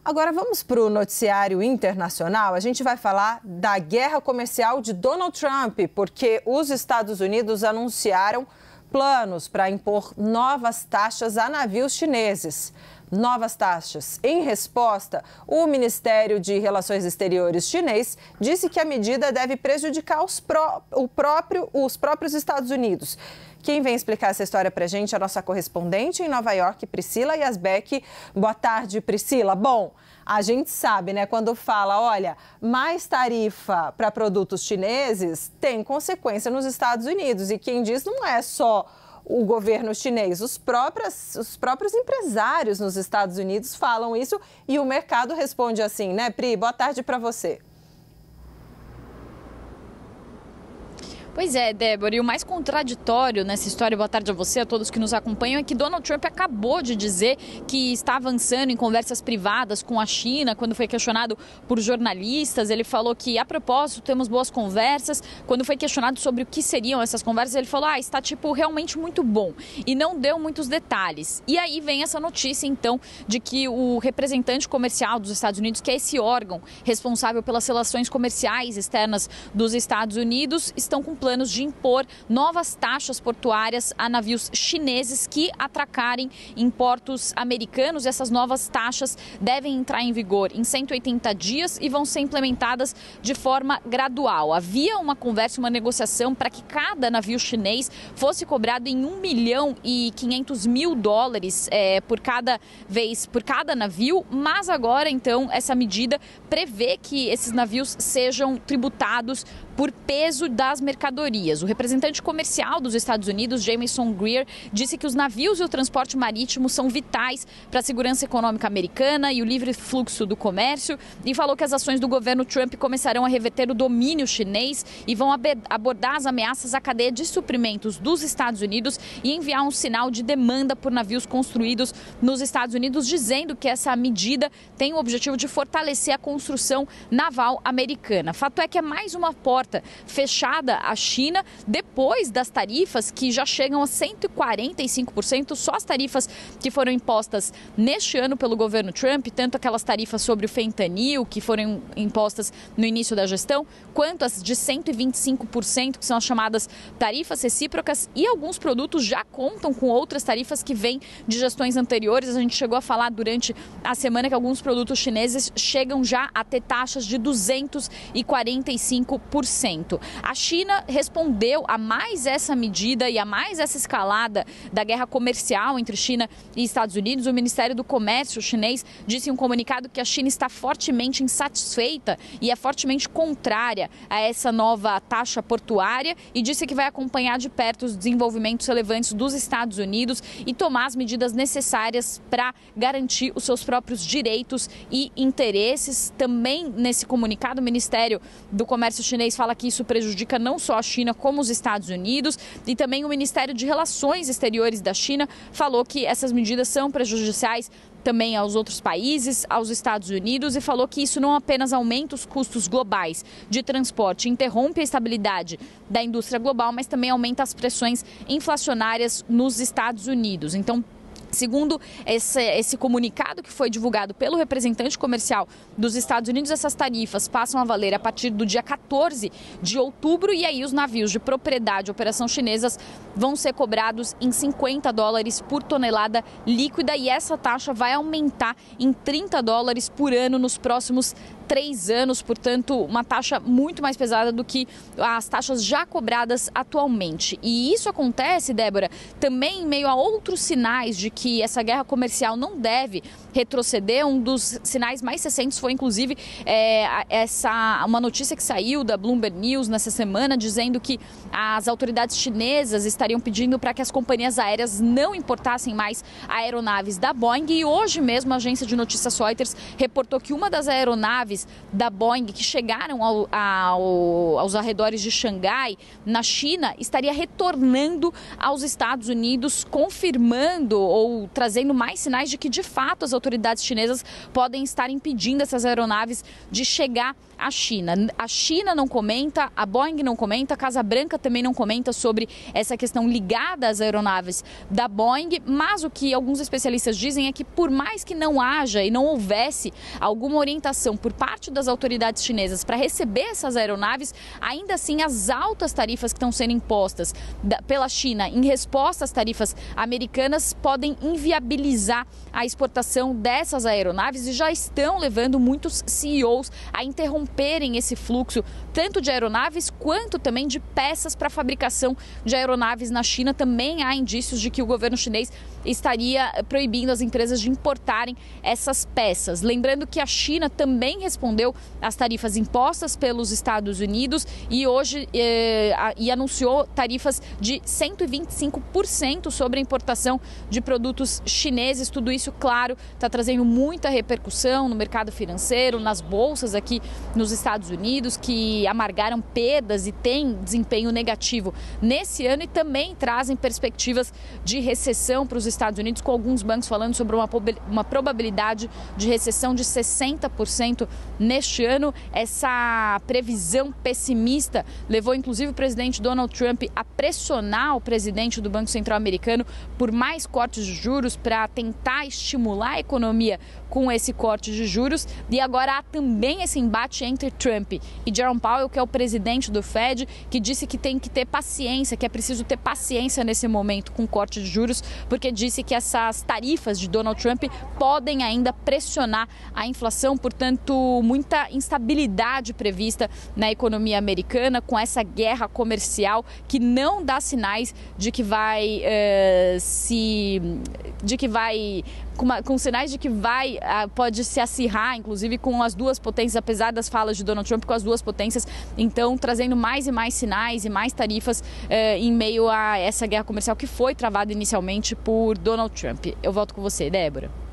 Agora vamos para o noticiário internacional. A gente vai falar da guerra comercial de Donald Trump, porque os Estados Unidos anunciaram planos para impor novas taxas a navios chineses. Novas taxas. Em resposta, o Ministério de Relações Exteriores chinês disse que a medida deve prejudicar os próprios Estados Unidos. Quem vem explicar essa história para a gente é a nossa correspondente em Nova York, Priscila Yazbek. Boa tarde, Priscila. Bom, a gente sabe, né, quando fala, olha, mais tarifa para produtos chineses tem consequência nos Estados Unidos. E quem diz não é só o governo chinês, os próprios empresários nos Estados Unidos falam isso e o mercado responde assim, né, Pri? Boa tarde para você. Pois é, Débora, e o mais contraditório nessa história, boa tarde a você, a todos que nos acompanham, é que Donald Trump acabou de dizer que está avançando em conversas privadas com a China. Quando foi questionado por jornalistas, ele falou que, a propósito, temos boas conversas. Quando foi questionado sobre o que seriam essas conversas, ele falou, está realmente muito bom, e não deu muitos detalhes. E aí vem essa notícia, então, de que o representante comercial dos Estados Unidos, que é esse órgão responsável pelas relações comerciais externas dos Estados Unidos, estão com planos de impor novas taxas portuárias a navios chineses que atracarem em portos americanos. Essas novas taxas devem entrar em vigor em 180 dias e vão ser implementadas de forma gradual. Havia uma conversa, uma negociação para que cada navio chinês fosse cobrado em $1,5 milhão por cada vez, por cada navio, mas agora, então, essa medida prevê que esses navios sejam tributados por peso das mercadorias. O representante comercial dos Estados Unidos, Jamieson Greer, disse que os navios e o transporte marítimo são vitais para a segurança econômica americana e o livre fluxo do comércio, e falou que as ações do governo Trump começarão a reverter o domínio chinês e vão abordar as ameaças à cadeia de suprimentos dos Estados Unidos e enviar um sinal de demanda por navios construídos nos Estados Unidos, dizendo que essa medida tem o objetivo de fortalecer a construção naval americana. Fato é que é mais uma porta fechada à China depois das tarifas que já chegam a 145%, só as tarifas que foram impostas neste ano pelo governo Trump, tanto aquelas tarifas sobre o fentanil que foram impostas no início da gestão, quanto as de 125%, que são as chamadas tarifas recíprocas, e alguns produtos já contam com outras tarifas que vêm de gestões anteriores. A gente chegou a falar durante a semana que alguns produtos chineses chegam já a ter taxas de 245%. A China respondeu a mais essa medida e a mais essa escalada da guerra comercial entre China e Estados Unidos. O Ministério do Comércio chinês disse em um comunicado que a China está fortemente insatisfeita e é fortemente contrária a essa nova taxa portuária, e disse que vai acompanhar de perto os desenvolvimentos relevantes dos Estados Unidos e tomar as medidas necessárias para garantir os seus próprios direitos e interesses. Também nesse comunicado, o Ministério do Comércio chinês fala que isso prejudica não só a China como os Estados Unidos, e também o Ministério de Relações Exteriores da China falou que essas medidas são prejudiciais também aos outros países, aos Estados Unidos, e falou que isso não apenas aumenta os custos globais de transporte, interrompe a estabilidade da indústria global, mas também aumenta as pressões inflacionárias nos Estados Unidos. Então, segundo esse comunicado que foi divulgado pelo representante comercial dos Estados Unidos, essas tarifas passam a valer a partir do dia 14 de outubro, e aí os navios de propriedade e operação chinesas vão ser cobrados em $50 por tonelada líquida, e essa taxa vai aumentar em $30 por ano nos próximos 3 anos, portanto, uma taxa muito mais pesada do que as taxas já cobradas atualmente. E isso acontece, Débora, também em meio a outros sinais de que essa guerra comercial não deve retroceder. Um dos sinais mais recentes foi, inclusive, uma notícia que saiu da Bloomberg News nessa semana, dizendo que as autoridades chinesas estariam pedindo para que as companhias aéreas não importassem mais aeronaves da Boeing. E hoje mesmo a agência de notícias Reuters reportou que uma das aeronaves da Boeing que chegaram aos arredores de Xangai, na China, estaria retornando aos Estados Unidos, confirmando ou trazendo mais sinais de que, de fato, as autoridades autoridades chinesas podem estar impedindo essas aeronaves de chegar à China. A China não comenta, a Boeing não comenta, a Casa Branca também não comenta sobre essa questão ligada às aeronaves da Boeing, mas o que alguns especialistas dizem é que por mais que não haja e não houvesse alguma orientação por parte das autoridades chinesas para receber essas aeronaves, ainda assim as altas tarifas que estão sendo impostas pela China em resposta às tarifas americanas podem inviabilizar a exportação dessas aeronaves e já estão levando muitos CEOs a interromperem esse fluxo tanto de aeronaves quanto também de peças para a fabricação de aeronaves na China. Também há indícios de que o governo chinês estaria proibindo as empresas de importarem essas peças. Lembrando que a China também respondeu às tarifas impostas pelos Estados Unidos e hoje anunciou tarifas de 125% sobre a importação de produtos chineses. Tudo isso, claro, está trazendo muita repercussão no mercado financeiro, nas bolsas aqui nos Estados Unidos, que amargaram perdas e têm desempenho negativo nesse ano e também trazem perspectivas de recessão para os Estados Unidos, com alguns bancos falando sobre uma probabilidade de recessão de 60% neste ano. Essa previsão pessimista levou inclusive o presidente Donald Trump a pressionar o presidente do Banco Central americano por mais cortes de juros para tentar estimular a economia com esse corte de juros. E agora há também esse embate entre Trump e Jerome Powell, que é o presidente do Fed, que disse que tem que ter paciência, que é preciso ter paciência nesse momento com o corte de juros, porque disse que essas tarifas de Donald Trump podem ainda pressionar a inflação, portanto, muita instabilidade prevista na economia americana com essa guerra comercial que não dá sinais de que vai com sinais de que pode se acirrar, inclusive com as duas potências, apesar das falas de Donald Trump, com as duas potências, então trazendo mais e mais sinais e mais tarifas em meio a essa guerra comercial que foi travada inicialmente por Donald Trump. Eu volto com você, Débora.